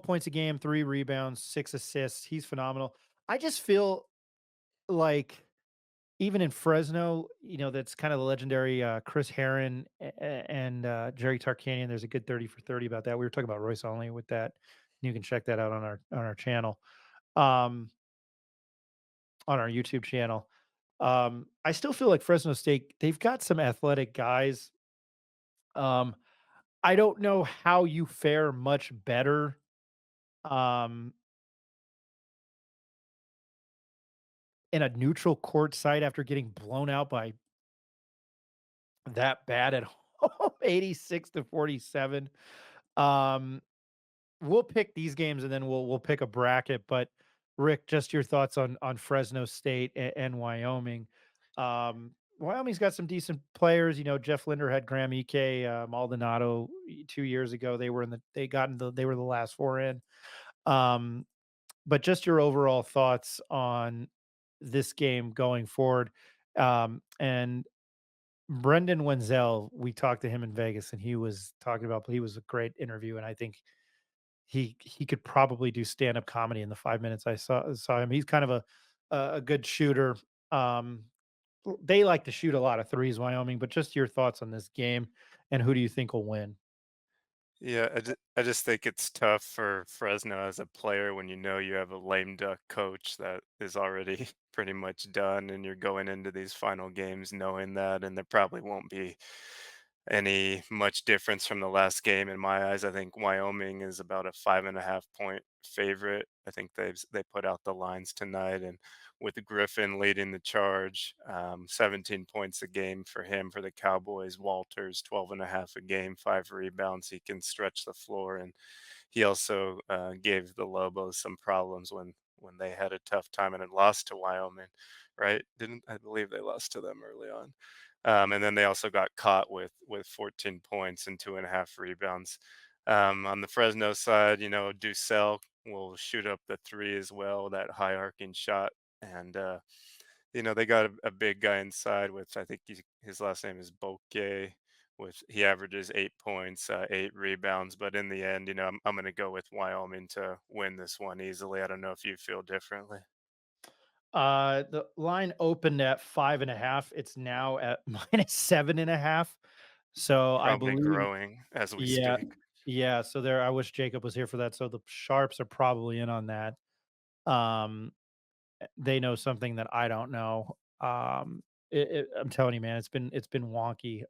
points a game, 3 rebounds, 6 assists. He's phenomenal. I just feel like even in Fresno, that's kind of the legendary Chris Herron and Jerry Tarkanian. There's a good 30 for 30 about that. We were talking about Royce Only with that. You can check that out on our channel, um, on our YouTube channel. I still feel like Fresno State, they've got some athletic guys. Um, I don't know how you fare much better um, in a neutral court site after getting blown out by that bad at home, 86 to 47. Um, we'll pick these games and then we'll pick a bracket. But Rick, just your thoughts on Fresno State and Wyoming. Wyoming's got some decent players. Jeff Linder had Graham Ike, Maldonado 2 years ago. They were the last four in. Um, but just your overall thoughts on this game going forward. And Brendan Wenzel, we talked to him in Vegas, and he was talking about. He was a great interview, and I think he could probably do stand up comedy in the 5 minutes I saw him. He's kind of a good shooter. Um, they like to shoot a lot of threes, Wyoming. But just your thoughts on this game, and who do you think will win? Yeah, I just think it's tough for Fresno as a player when you know you have a lame duck coach that is already pretty much done, and you're going into these final games knowing that, and there probably won't be any much difference from the last game in my eyes. I think Wyoming is about a 5.5 point favorite. I think they put out the lines tonight, and with Griffin leading the charge, 17 points a game for him for the Cowboys. Walters 12.5 a game, 5 rebounds. He can stretch the floor, and he also gave the Lobos some problems when they had a tough time and had lost to Wyoming. Right? Didn't I believe they lost to them early on? And then they also got caught with 14 points and 2.5 rebounds. On the Fresno side, Ducell will shoot up the three as well, that high arcing shot. And, they got a big guy inside with, I think his last name is Bokeh. He averages 8 points, 8 rebounds. But in the end, I'm going to go with Wyoming to win this one easily. I don't know if you feel differently. The line opened at 5.5. It's now at minus 7.5. So I Probably believe, growing as we yeah, speak. yeah. So there, I wish Jacob was here for that. So the sharps are probably in on that. Um, they know something that I don't know. I'm telling you, man, it's been wonky.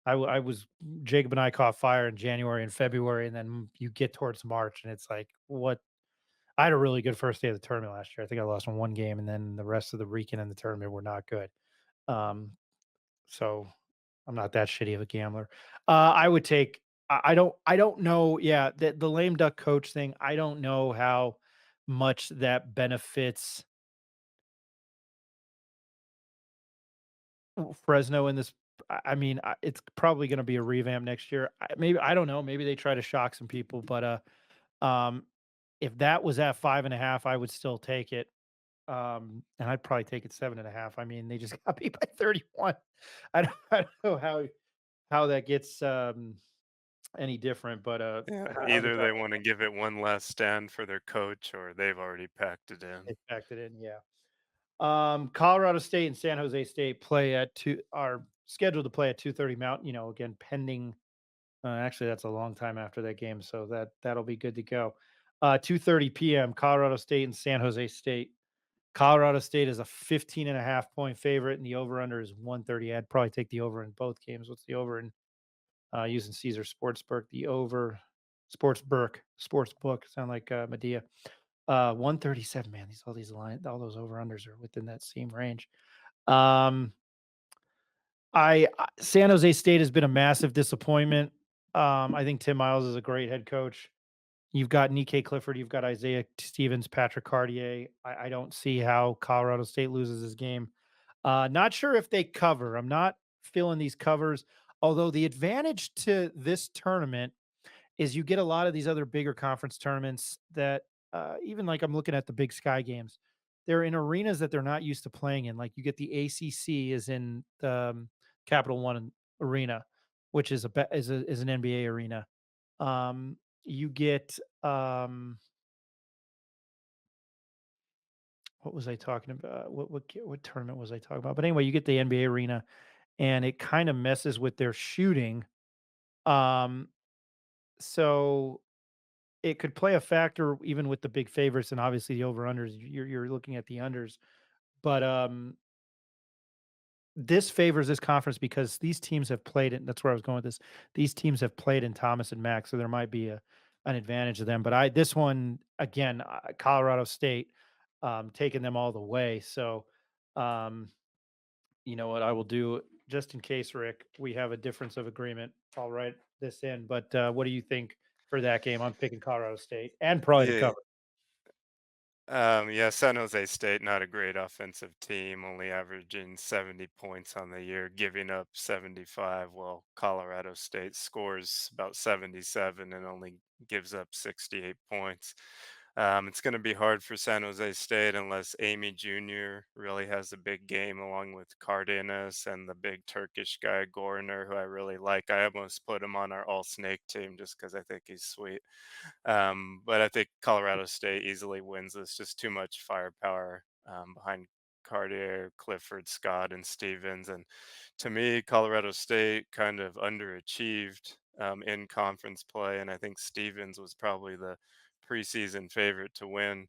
I was Jacob and I caught fire in January and February, and then you get towards March, and it's like, what? I had a really good first day of the tournament last year. I think I lost in one game, and then the rest of the weekend in the tournament were not good. Um, so I'm not that shitty of a gambler. I would take. I don't know. Yeah, the lame duck coach thing. I don't know how much that benefits Fresno in this. I mean, it's probably going to be a revamp next year. Maybe I don't know. Maybe they try to shock some people, but um, if that was at 5.5, I would still take it. And I'd probably take it 7.5. I mean, they just got beat by 31. I don't know how that gets any different, but Yeah, how's it either going? they want to give it one last stand for their coach or they've already packed it in. They packed it in, yeah. Colorado State and San Jose State play at two are scheduled to play at 2:30 Mountain, again, pending Actually, that's a long time after that game, so that'll be good to go. 2:30 p.m. Colorado State and San Jose State. Colorado State is a 15 and a half point favorite, and the over under is 130. I'd probably take the over in both games. What's the over in using Caesar Sportsbook? The over Sports Book sound like Medea. 137. Man, all these lines, all those over unders are within that same range. Um, San Jose State has been a massive disappointment. I think Tim Miles is a great head coach. You've got Nikkei Clifford, you've got Isaiah Stevens, Patrick Cartier. I don't see how Colorado State loses this game. Not sure if they cover. I'm not feeling these covers. Although the advantage to this tournament is you get a lot of these other bigger conference tournaments that even like I'm looking at the Big Sky games. They're in arenas that they're not used to playing in. Like you get the ACC is in the Capital One Arena, which is is an NBA arena. You get what was I talking about? What tournament was I talking about? But anyway, you get the NBA arena, and it kind of messes with their shooting. Um, so it could play a factor even with the big favorites and obviously the over unders. You're looking at the unders, but this favors this conference because these teams have played it. That's where I was going with this. These teams have played in Thomas and Mack, so there might be an advantage of them. But this one again, Colorado State, taking them all the way. So, um, you know what I will do just in case, Rick, we have a difference of agreement. I'll write this in. But what do you think for that game? I'm picking Colorado State and probably to Yeah. cover. Yeah, San Jose State, not a great offensive team, only averaging 70 points on the year, giving up 75, while Colorado State scores about 77 and only gives up 68 points. It's going to be hard for San Jose State unless Amy Jr. really has a big game, along with Cardenas and the big Turkish guy, Gorner, who I really like. I almost put him on our all snake team just because I think he's sweet. But I think Colorado State easily wins this. Just too much firepower behind Cartier, Clifford, Scott, and Stevens. And to me, Colorado State kind of underachieved in conference play. And I think Stevens was probably the preseason favorite to win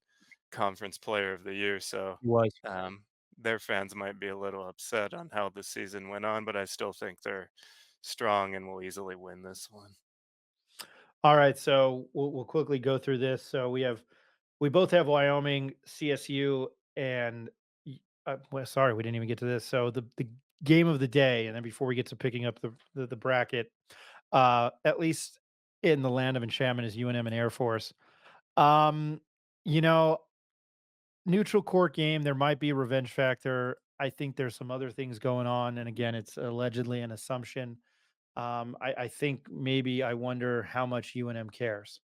Conference Player of the Year. So He was. their fans might be a little upset on how the season went on, but I still think they're strong and will easily win this one. All right, so we'll quickly go through this. So we both have Wyoming, CSU, and well, sorry, we didn't even get to this. So the game of the day, and then before we get to picking up the bracket, at least in the land of enchantment, is UNM and Air Force. Um, you know, neutral court game. There might be a revenge factor. I think there's some other things going on, and again, it's allegedly an assumption. I think maybe I wonder how much UNM cares.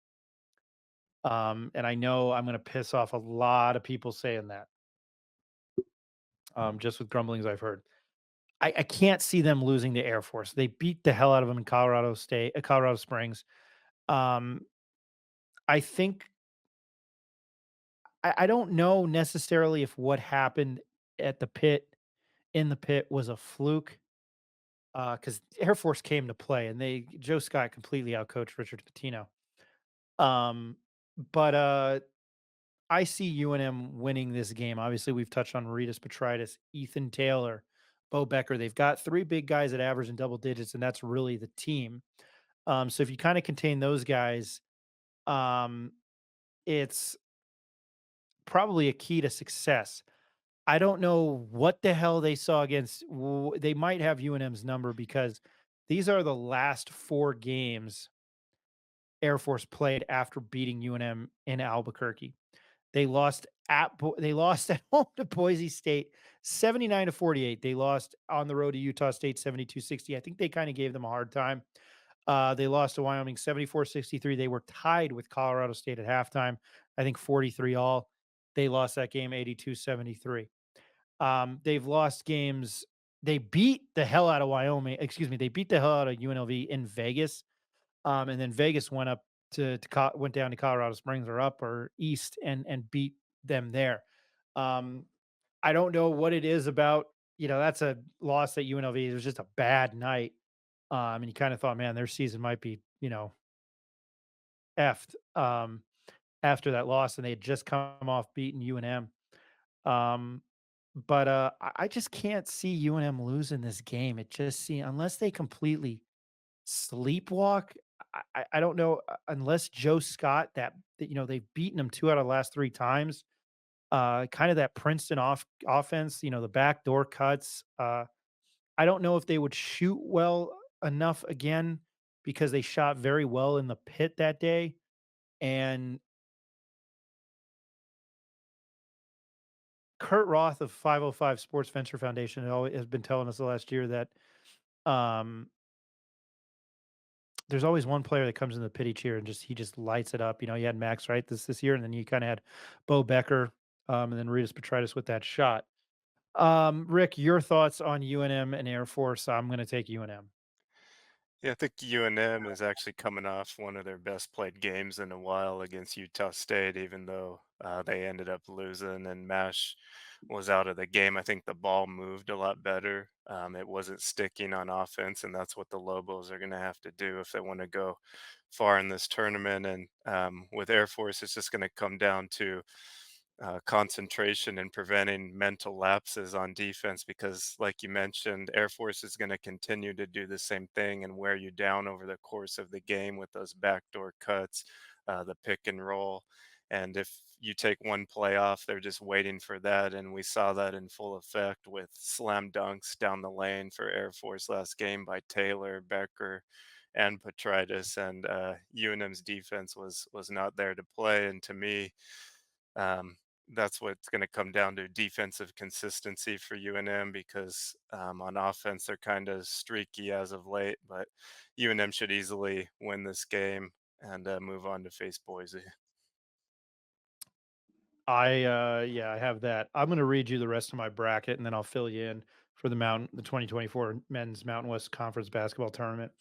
And I know I'm going to piss off a lot of people saying that, just with grumblings I've heard. I can't see them losing to Air Force. They beat the hell out of them in Colorado State, Colorado Springs. Um, I think I don't know necessarily if what happened at the pit in the pit was a fluke because Air Force came to play and Joe Scott completely outcoached Richard Pitino. Um, but I see UNM winning this game. Obviously, we've touched on Ritas Petritis, Ethan Taylor, Bo Becker. They've got three big guys that average in double digits, and that's really the team. So if you kind of contain those guys, um, it's probably a key to success. I don't know what the hell they saw against. They might have UNM's number because these are the last four games Air Force played after beating UNM in Albuquerque. They lost at home to Boise State 79-48. They lost on the road to Utah State 72-60. I think they kind of gave them a hard time. They lost to Wyoming 74-63. They were tied with Colorado State at halftime. I think 43 all. They lost that game 82-73. They've lost games. They beat the hell out of Wyoming. Excuse me. They beat the hell out of UNLV in Vegas. And then Vegas went up went down to Colorado Springs or up or east and beat them there. I don't know what it is about. That's a loss at UNLV. It was just a bad night. And you kind of thought, man, their season might be, effed after that loss, and they had just come off beating UNM. Um, but I just can't see UNM losing this game. It just see unless they completely sleepwalk. I don't know unless Joe Scott they've beaten them 2 out of the last 3 times. Kind of that Princeton offense, the backdoor cuts. I don't know if they would shoot well enough again because they shot very well in the pit that day. And Kurt Roth of 505 Sports Venture Foundation has been telling us the last year that um, there's always one player that comes in the pit each year and he just lights it up. You had Max right this year, and then you kind of had Bo Becker, and then Ritas Petritis with that shot. Rick, your thoughts on UNM and Air Force? I'm going to take UNM. Yeah, I think UNM is actually coming off one of their best played games in a while against Utah State, even though they ended up losing and Mash was out of the game. I think the ball moved a lot better. It wasn't sticking on offense, and that's what the Lobos are going to have to do if they want to go far in this tournament. And with Air Force, it's just going to come down to concentration and preventing mental lapses on defense because, like you mentioned, Air Force is going to continue to do the same thing and wear you down over the course of the game with those backdoor cuts, the pick and roll. And if you take one play off, they're just waiting for that. And we saw that in full effect with slam dunks down the lane for Air Force last game by Taylor, Becker, and Petritis. And UNM's defense was not there to play. And to me, um, that's what's going to come down to defensive consistency for UNM because on offense they're kind of streaky as of late, but UNM should easily win this game and move on to face Boise. I have that. I'm going to read you the rest of my bracket, and then I'll fill you in for the 2024 Men's Mountain West Conference Basketball Tournament.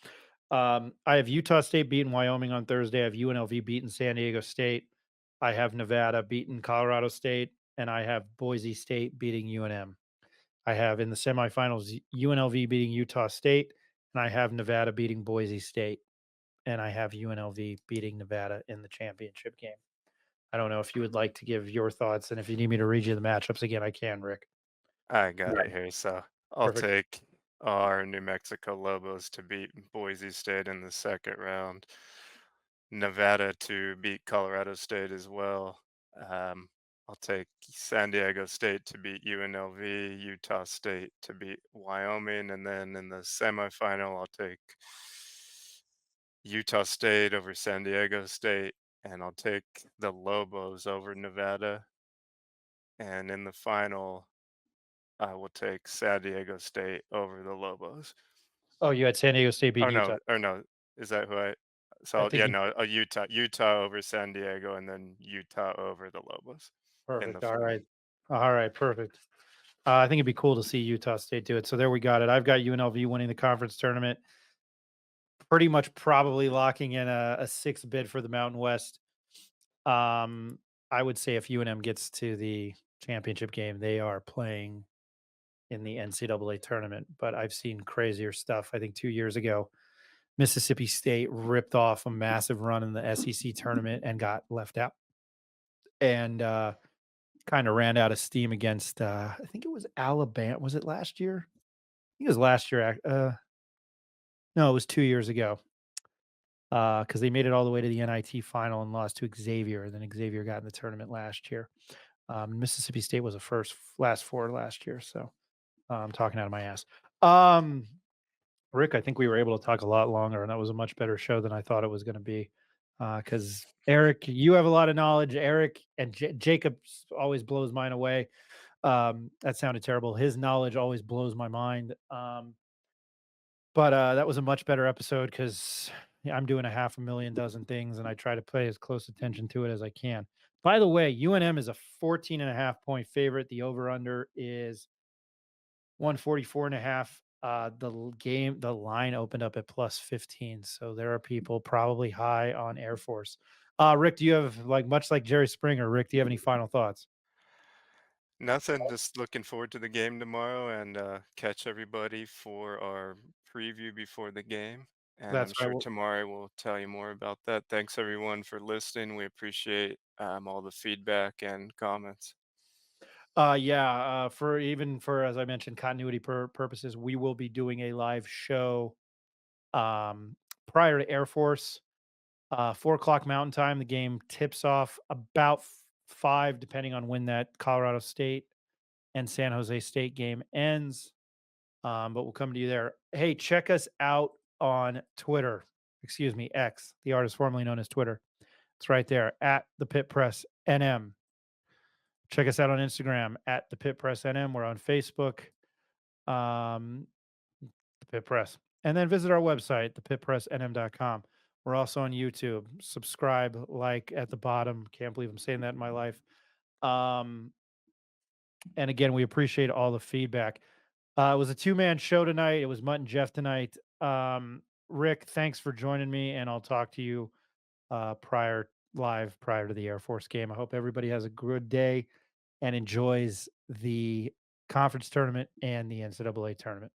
I have Utah State beating Wyoming on Thursday. I have UNLV beating San Diego State. I have Nevada beating Colorado State, and I have Boise State beating UNM. I have in the semifinals UNLV beating Utah State, and I have Nevada beating Boise State, and I have UNLV beating Nevada in the championship game. I don't know if you would like to give your thoughts, and if you need me to read you the matchups again, I can, Rick. I got it here, so I'll Perfect. take our New Mexico Lobos to beat Boise State in the second round. Nevada to beat Colorado State as well. I'll take San Diego State to beat UNLV, Utah State to beat Wyoming, and then in the semifinal, I'll take Utah State over San Diego State, and I'll take the Lobos over Nevada. And in the final, I will take San Diego State over the Lobos. Oh, you had San Diego State beating Utah. No, is that who I? I So think yeah, you no, Utah over San Diego, and then Utah over the Lobos in the perfect. All final. right. All right, perfect. I think it'd be cool to see Utah State do it. So there we got it. I've got UNLV winning the conference tournament. Pretty much probably locking in a 6 bid for the Mountain West. I would say if UNM gets to the championship game, they are playing in the NCAA tournament. But I've seen crazier stuff. I think 2 years ago, Mississippi State ripped off a massive run in the SEC tournament and got left out, and kind of ran out of steam against. I think it was Alabama. Was it last year? I think it was last year. No, it was 2 years ago. Because they made it all the way to the NIT final and lost to Xavier. And then Xavier got in the tournament last year. Mississippi State was the last four last year. So I'm talking out of my ass. Rick, I think we were able to talk a lot longer, and that was a much better show than I thought it was going to be. Because Eric, you have a lot of knowledge. Eric and Jacob always blows mine away. That sounded terrible. His knowledge always blows my mind. But that was a much better episode because I'm doing a 500,000 dozen things, and I try to pay as close attention to it as I can. By the way, UNM is a 14.5-point favorite. The over-under is 144.5. The line opened up at plus 15. So there are people probably high on Air Force. Rick, do you have much like Jerry Springer? Rick, do you have any final thoughts? Nothing. Just looking forward to the game tomorrow and catch everybody for our preview before the game. And I'm That's right. sure Tomari will tell you more about that. Thanks everyone for listening. We appreciate all the feedback and comments. Yeah, for as I mentioned, continuity purposes, we will be doing a live show prior to Air Force, 4 o'clock Mountain Time. The game tips off about 5, depending on when that Colorado State and San Jose State game ends. But we'll come to you there. Hey, check us out on Twitter. Excuse me, X, the artist formerly known as Twitter. It's right there at the Pit Press NM. Check us out on Instagram at the Pit Press NM. We're on Facebook, um, the Pit Press, and then visit our website, thepitpressnm.com. We're also on YouTube. Subscribe, like at the bottom. Can't believe I'm saying that in my life. Um, and again, we appreciate all the feedback. It was a 2-man show tonight. It was Mutt and Jeff tonight. Rick, thanks for joining me, and I'll talk to you prior to the Air Force game. I hope everybody has a good day and enjoys the conference tournament and the NCAA tournament.